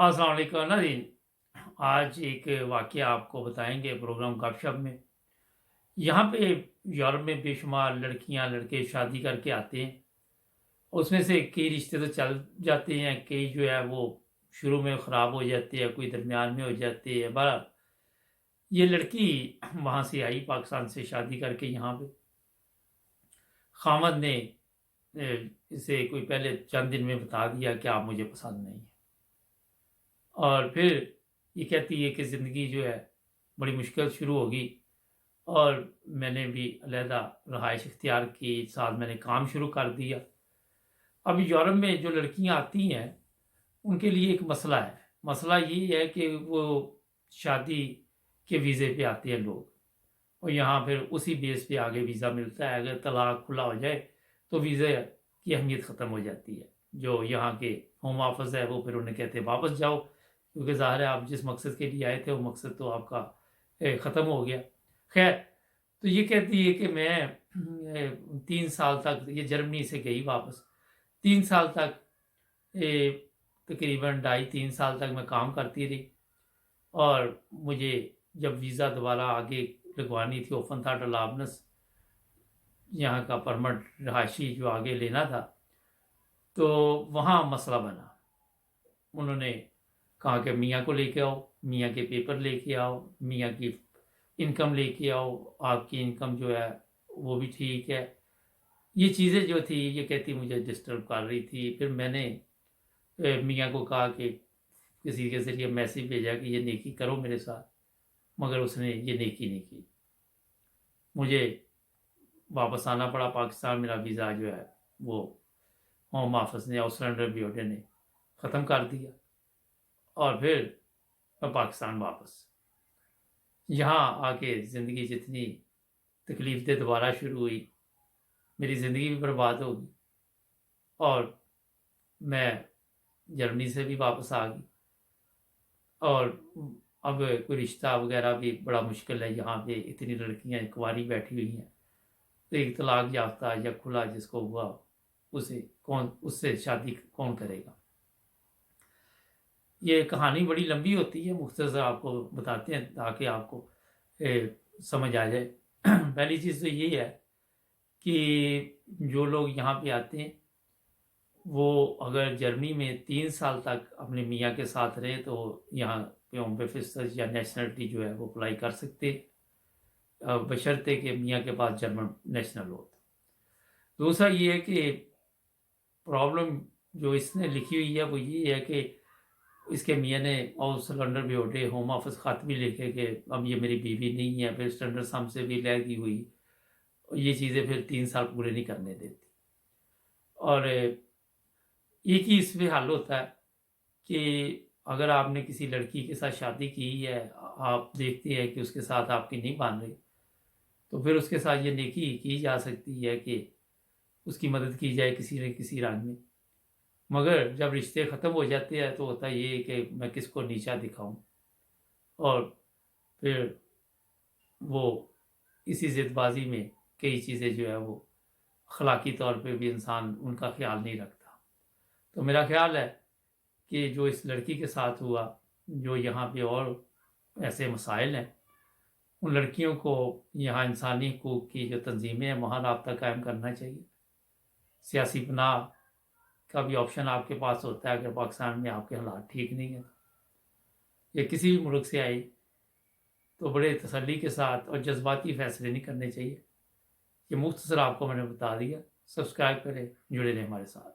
अस्सलाम वालेकुम नाज़रीन। आज एक वाक़या आपको बताएँगे प्रोग्राम गपशप में। यहाँ पे यूरोप में बेशुमार लड़कियाँ, लड़के शादी करके आते हैं। उसमें से कई रिश्ते तो चल जाते हैं, कई जो है वो शुरू में ख़राब हो जाते हैं, कोई दरमियान में हो जाते हैं। बहरहाल ये लड़की वहाँ से आई पाकिस्तान से शादी करके यहाँ पे। ख़ावंद ने इसे कोई पहले चंद दिन में बता दिया कि आप मुझे पसंद नहीं है। और फिर ये कहती है कि ज़िंदगी जो है बड़ी मुश्किल शुरू होगी और मैंने भी अलहदा रहाइश इख्तियार की, साथ मैंने काम शुरू कर दिया। अब यूरोप में जो लड़कियाँ आती हैं, उनके लिए एक मसला है। मसला ये है कि वो शादी के वीज़े पे आते हैं लोग और यहाँ फिर उसी बेस पे आगे वीज़ा मिलता है। अगर तलाक खुला हो जाए, तो वीज़े की अहमियत ख़त्म हो जाती है। जो यहाँ के होम ऑफिस है, वो फिर उन्हें कहते हैं वापस जाओ, क्योंकि ज़ाहिर है आप जिस मकसद के लिए आए थे, वो मकसद तो आपका ख़त्म हो गया। खैर, तो ये कहती है कि मैं 3 साल तक, ये जर्मनी से गई वापस, 3 साल तक तकरीबन ढाई 3 साल तक मैं काम करती रही और मुझे जब वीज़ा दोबारा आगे लगवानी थी, ओपन था टलाबनस, यहाँ का परमानेंट रहायशी जो आगे लेना था, तो वहाँ मसला बना। उन्होंने कहा कि मियाँ को लेके आओ, मियाँ के पेपर लेके आओ, मियाँ की इनकम लेके आओ, आपकी इनकम जो है वो भी ठीक है। ये चीज़ें जो थी, ये कहती मुझे डिस्टर्ब कर रही थी। फिर मैंने मियाँ को कहा कि किसी के ज़रिए मैसेज भेजा कि ये नेकी करो मेरे साथ, मगर उसने ये नेकी नहीं की। मुझे वापस आना पड़ा पाकिस्तान। मेरा वीज़ा जो है वो होम ऑफिस ने, ऑस्ट्रेलियन ब्यूरो ने ख़त्म कर दिया और फिर मैं पाकिस्तान वापस। यहाँ आके ज़िंदगी जितनी तकलीफ़ें दोबारा शुरू हुई, मेरी ज़िंदगी भी बर्बाद हो गई और मैं जर्मनी से भी वापस आ गई और अब कोई रिश्ता वगैरह भी बड़ा मुश्किल है। यहाँ पे इतनी लड़कियाँ कुंवारी बैठी हुई हैं, तो एक तलाक याफ्ता या खुला जिसको हुआ, उसे कौन, उससे शादी कौन करेगा। ये कहानी बड़ी लंबी होती है, मुख्तसर आपको बताते हैं ताकि आपको समझ आ जाए। पहली चीज़ तो ये है कि जो लोग यहाँ पे आते हैं, वो अगर जर्मनी में 3 साल तक अपने मियाँ के साथ रहे, तो यहाँ पे होम बेफिस्टस या नेशनलिटी जो है वो अप्लाई कर सकते, बशर्ते कि मियाँ के पास जर्मन नेशनल हो। दूसरा ये है कि प्रॉब्लम जो इसने लिखी हुई है वो ये है कि इसके मियाँ ने और सिलेंडर भी उठे, होम ऑफिस खत भी लिखे कि अब ये मेरी बीवी नहीं है, फिर स्टैंडर्ड सम से भी लहदी हुई और ये चीज़ें फिर 3 साल पूरे नहीं करने देती। और एक ही इसमें हल होता है कि अगर आपने किसी लड़की के साथ शादी की है, आप देखते हैं कि उसके साथ आपकी नहीं बन रही, तो फिर उसके साथ ये नेकी की जा सकती है कि उसकी मदद की जाए किसी न किसी रंग में। मगर जब रिश्ते ख़त्म हो जाते हैं, तो होता ये है कि मैं किसको नीचा दिखाऊं, और फिर वो इसी ज़िदबाज़ी में कई चीज़ें जो है वो अखलाकी तौर पे भी इंसान उनका ख्याल नहीं रखता। तो मेरा ख्याल है कि जो इस लड़की के साथ हुआ, जो यहाँ पे और ऐसे मसाइल हैं, उन लड़कियों को यहाँ इंसानी हकूक़ की जो तंजीमें हैं, वहाँ राब्ता कायम करना चाहिए। सियासी पनाह का भी ऑप्शन आपके पास होता है अगर पाकिस्तान में आपके हालात ठीक नहीं है, या किसी भी मुल्क से आए, तो बड़े तसल्ली के साथ और जज्बाती फ़ैसले नहीं करने चाहिए। ये मुख्तसर आपको मैंने बता दिया। सब्सक्राइब करें, जुड़े रहें हमारे साथ।